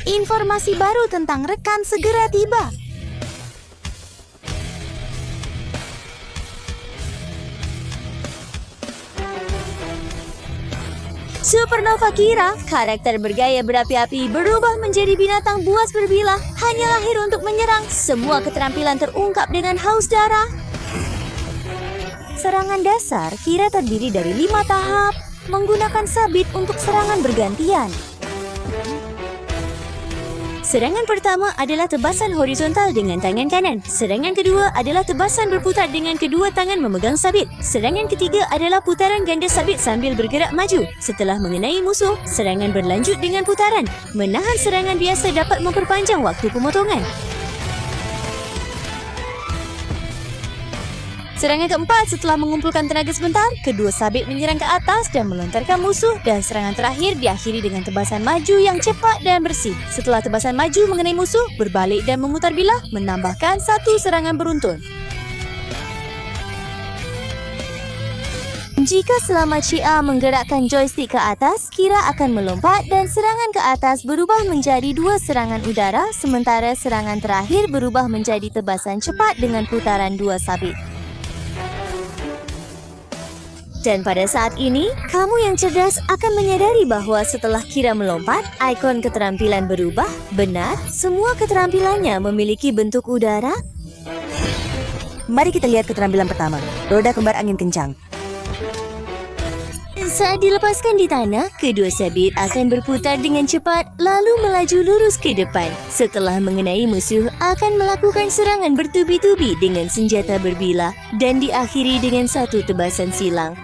Informasi baru tentang rekan segera tiba. Supernova Kira, karakter bergaya berapi-api, berubah menjadi binatang buas berbilah, hanya lahir untuk menyerang. Semua keterampilan terungkap dengan haus darah. Serangan dasar Kira terdiri dari 5 tahap, menggunakan sabit untuk serangan bergantian. Serangan pertama adalah tebasan horizontal dengan tangan kanan. Serangan kedua adalah tebasan berputar dengan kedua tangan memegang sabit. Serangan ketiga adalah putaran ganda sabit sambil bergerak maju. Setelah mengenai musuh, serangan berlanjut dengan putaran. Menahan serangan biasa dapat memperpanjang waktu pemotongan. Serangan keempat, setelah mengumpulkan tenaga sebentar, kedua sabit menyerang ke atas dan melontarkan musuh, dan serangan terakhir diakhiri dengan tebasan maju yang cepat dan bersih. Setelah tebasan maju mengenai musuh, berbalik dan memutar bilah, menambahkan 1 serangan beruntun. Jika selama Cia menggerakkan joystick ke atas, Kira akan melompat dan serangan ke atas berubah menjadi 2 serangan udara, sementara serangan terakhir berubah menjadi tebasan cepat dengan putaran 2 sabit. Dan pada saat ini, kamu yang cerdas akan menyadari bahwa setelah Kira melompat, ikon keterampilan berubah. Benar, semua keterampilannya memiliki bentuk udara. Mari kita lihat keterampilan pertama, roda kembar angin kencang. Saat dilepaskan di tanah, kedua sabit akan berputar dengan cepat lalu melaju lurus ke depan. Setelah mengenai musuh, akan melakukan serangan bertubi-tubi dengan senjata berbilah dan diakhiri dengan 1 tebasan silang.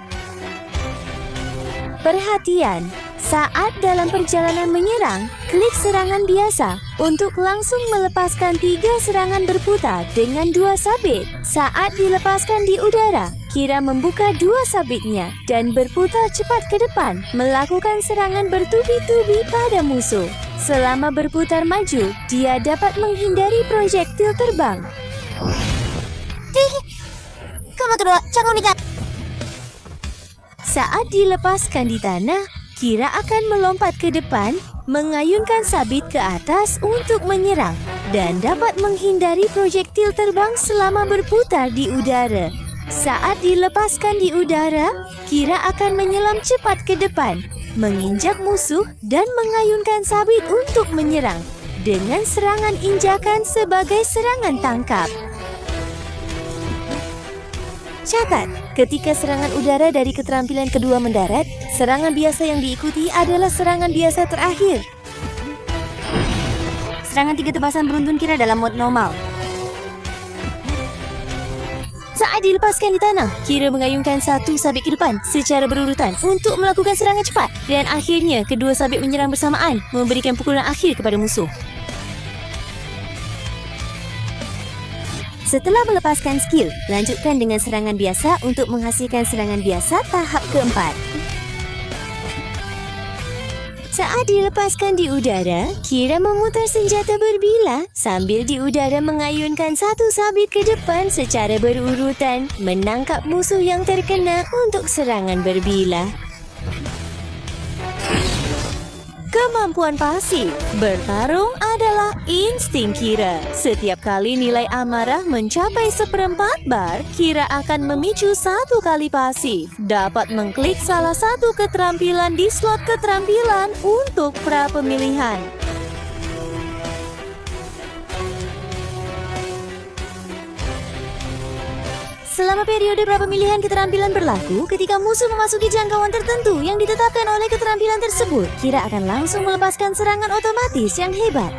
Perhatian, saat dalam perjalanan menyerang, klik serangan biasa untuk langsung melepaskan 3 serangan berputar dengan 2 sabit. Saat dilepaskan di udara, Kira membuka 2 sabitnya dan berputar cepat ke depan, melakukan serangan bertubi-tubi pada musuh. Selama berputar maju, dia dapat menghindari projektil terbang. Kamu kedua, jangan nikah. Saat dilepaskan di tanah, Kira akan melompat ke depan, mengayunkan sabit ke atas untuk menyerang, dan dapat menghindari projektil terbang selama berputar di udara. Saat dilepaskan di udara, Kira akan menyelam cepat ke depan, menginjak musuh dan mengayunkan sabit untuk menyerang, dengan serangan injakan sebagai serangan tangkap. Catat, ketika serangan udara dari keterampilan kedua mendarat, serangan biasa yang diikuti adalah serangan biasa terakhir. Serangan 3 tebasan beruntun Kira dalam mode normal. Saat dilepaskan di tanah, Kira mengayunkan 1 sabit ke depan secara berurutan untuk melakukan serangan cepat, dan akhirnya kedua sabit menyerang bersamaan, memberikan pukulan akhir kepada musuh. Setelah melepaskan skill, lanjutkan dengan serangan biasa untuk menghasilkan serangan biasa tahap keempat. Saat dilepaskan di udara, Kira memutar senjata berbilah sambil di udara mengayunkan 1 sabit ke depan secara berurutan, menangkap musuh yang terkena untuk serangan berbilah. Kemampuan pasif bertarung adalah insting Kira. Setiap kali nilai amarah mencapai 1/4 bar, Kira akan memicu 1 kali pasif. Dapat mengklik salah satu keterampilan di slot keterampilan untuk pra pemilihan. Selama periode pra-pemilihan keterampilan berlaku, ketika musuh memasuki jangkauan tertentu yang ditetapkan oleh keterampilan tersebut, Kira akan langsung melepaskan serangan otomatis yang hebat.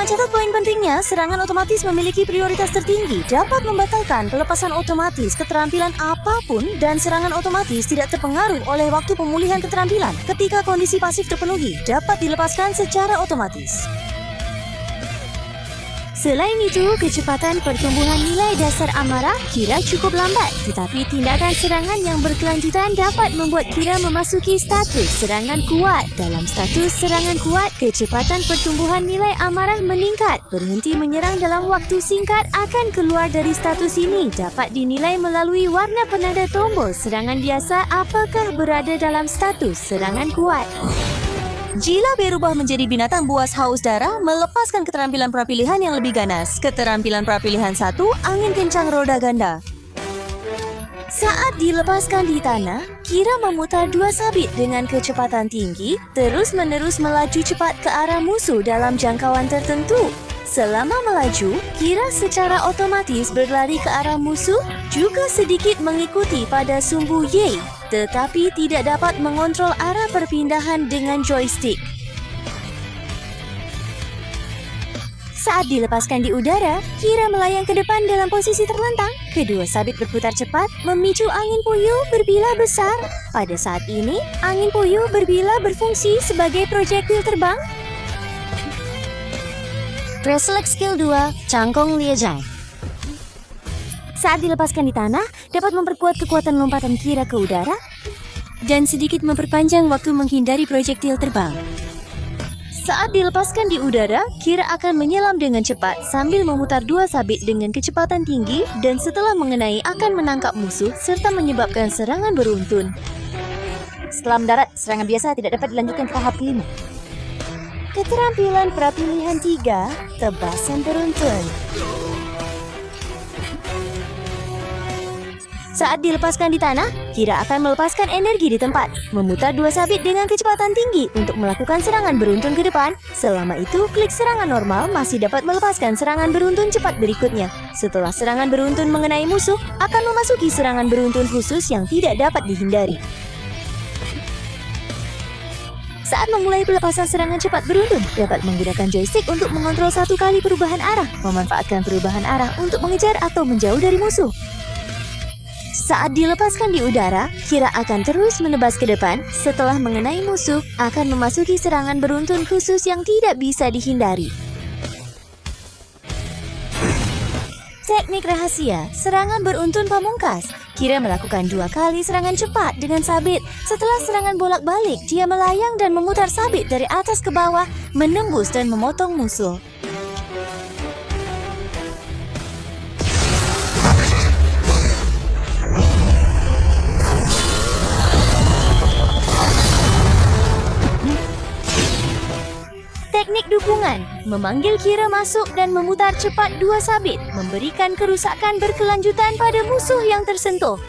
Catat poin pentingnya, serangan otomatis memiliki prioritas tertinggi, dapat membatalkan pelepasan otomatis keterampilan apapun, dan serangan otomatis tidak terpengaruh oleh waktu pemulihan keterampilan. Ketika kondisi pasif terpenuhi, dapat dilepaskan secara otomatis. Selain itu, kecepatan pertumbuhan nilai dasar amarah Kira cukup lambat, tetapi tindakan serangan yang berkelanjutan dapat membuat Kira memasuki status serangan kuat. Dalam status serangan kuat, kecepatan pertumbuhan nilai amarah meningkat. Berhenti menyerang dalam waktu singkat akan keluar dari status ini dapat dinilai melalui warna penanda tombol serangan biasa apakah berada dalam status serangan kuat. Jila berubah menjadi binatang buas haus darah, melepaskan keterampilan prapilihan yang lebih ganas. Keterampilan prapilihan 1, angin kencang roda ganda. Saat dilepaskan di tanah, Kira memutar 2 sabit dengan kecepatan tinggi, terus-menerus melaju cepat ke arah musuh dalam jangkauan tertentu. Selama melaju, Kira secara otomatis berlari ke arah musuh, juga sedikit mengikuti pada sumbu Y, tetapi tidak dapat mengontrol arah perpindahan dengan joystick. Saat dilepaskan di udara, Kira melayang ke depan dalam posisi terlentang. Kedua sabit berputar cepat, memicu angin puyuh berbilah besar. Pada saat ini, angin puyuh berbilah berfungsi sebagai projektil terbang. Pre-select skill 2, Cangkong Liejai. Saat dilepaskan di tanah, dapat memperkuat kekuatan lompatan Kira ke udara dan sedikit memperpanjang waktu menghindari projektil terbang. Saat dilepaskan di udara, Kira akan menyelam dengan cepat sambil memutar 2 sabit dengan kecepatan tinggi dan setelah mengenai akan menangkap musuh serta menyebabkan serangan beruntun. Setelah mendarat, serangan biasa tidak dapat dilanjutkan ke tahap kelima. Keterampilan prapilihan 3, tebasan beruntun. Saat dilepaskan di tanah, Kira akan melepaskan energi di tempat, memutar 2 sabit dengan kecepatan tinggi untuk melakukan serangan beruntun ke depan. Selama itu, klik serangan normal masih dapat melepaskan serangan beruntun cepat berikutnya. Setelah serangan beruntun mengenai musuh, akan memasuki serangan beruntun khusus yang tidak dapat dihindari. Saat memulai pelepasan serangan cepat beruntun, dapat menggunakan joystick untuk mengontrol 1 kali perubahan arah, memanfaatkan perubahan arah untuk mengejar atau menjauh dari musuh. Saat dilepaskan di udara, Kira akan terus menebas ke depan. Setelah mengenai musuh, akan memasuki serangan beruntun khusus yang tidak bisa dihindari. Teknik rahasia, serangan beruntun pamungkas. Kira melakukan 2 kali serangan cepat dengan sabit. Setelah serangan bolak-balik, dia melayang dan memutar sabit dari atas ke bawah, menembus dan memotong musuh. Teknik dukungan, memanggil Kira masuk dan memutar cepat 2 sabit, memberikan kerusakan berkelanjutan pada musuh yang tersentuh.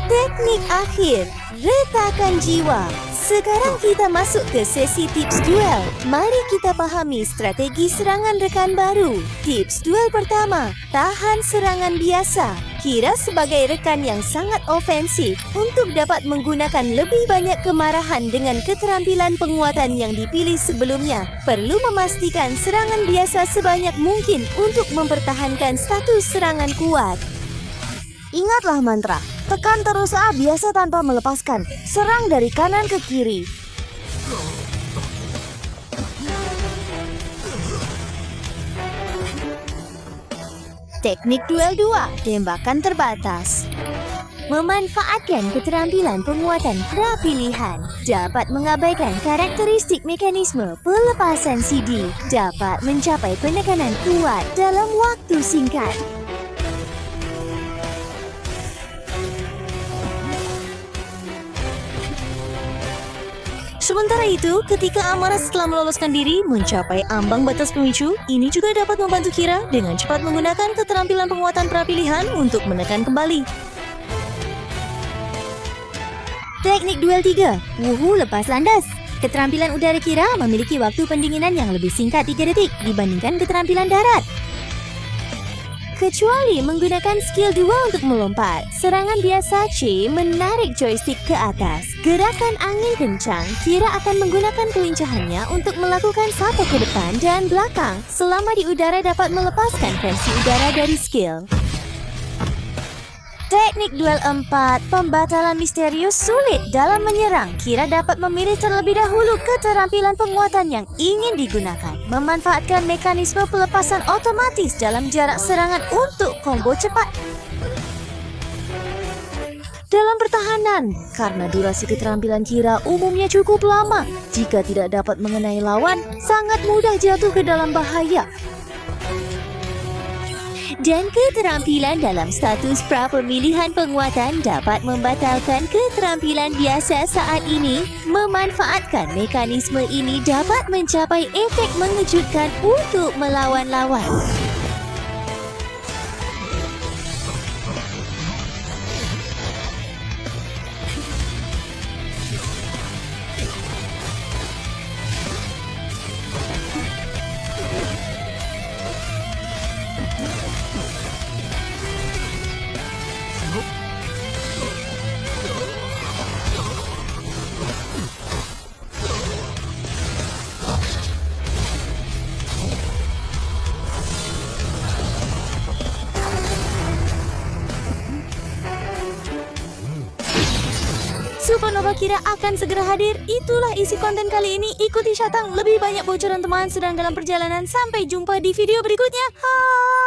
Teknik akhir, retakan jiwa. Sekarang kita masuk ke sesi tips duel. Mari kita pahami strategi serangan rekan baru. Tips duel pertama, tahan serangan biasa. Kira sebagai rekan yang sangat ofensif untuk dapat menggunakan lebih banyak kemarahan dengan keterampilan penguatan yang dipilih sebelumnya. Perlu memastikan serangan biasa sebanyak mungkin untuk mempertahankan status serangan kuat. Ingatlah mantra, tekan terus A biasa tanpa melepaskan. Serang dari kanan ke kiri. Teknik duel 2, tembakan terbatas. Memanfaatkan keterampilan penguatan prapilihan, dapat mengabaikan karakteristik mekanisme pelepasan CD, dapat mencapai penekanan kuat dalam waktu singkat. Sementara itu, ketika amarah setelah meloloskan diri mencapai ambang batas pemicu, ini juga dapat membantu Kira dengan cepat menggunakan keterampilan penguatan prapilihan untuk menekan kembali. Teknik duel 3, Wuhu lepas landas. Keterampilan udara Kira memiliki waktu pendinginan yang lebih singkat 3 detik dibandingkan keterampilan darat. Kecuali menggunakan skill 2 untuk melompat, serangan biasa C menarik joystick ke atas. Gerakan angin kencang, Kira akan menggunakan kelincahannya untuk melakukan salto ke depan dan belakang. Selama di udara dapat melepaskan versi udara dari skill. Teknik duel 4, pembatalan misterius sulit dalam menyerang. Kira dapat memilih terlebih dahulu keterampilan penguatan yang ingin digunakan. Memanfaatkan mekanisme pelepasan otomatis dalam jarak serangan untuk combo cepat. Dalam pertahanan, karena durasi keterampilan Kira umumnya cukup lama, jika tidak dapat mengenai lawan, sangat mudah jatuh ke dalam bahaya. Dan keterampilan dalam status pra-pemilihan penguatan dapat membatalkan keterampilan biasa saat ini. Memanfaatkan mekanisme ini dapat mencapai efek mengejutkan untuk melawan lawan. Supernova Kira akan segera hadir. Itulah isi konten kali ini. Ikuti Shatang, lebih banyak bocoran teman sedang dalam perjalanan. Sampai jumpa di video berikutnya. Hai.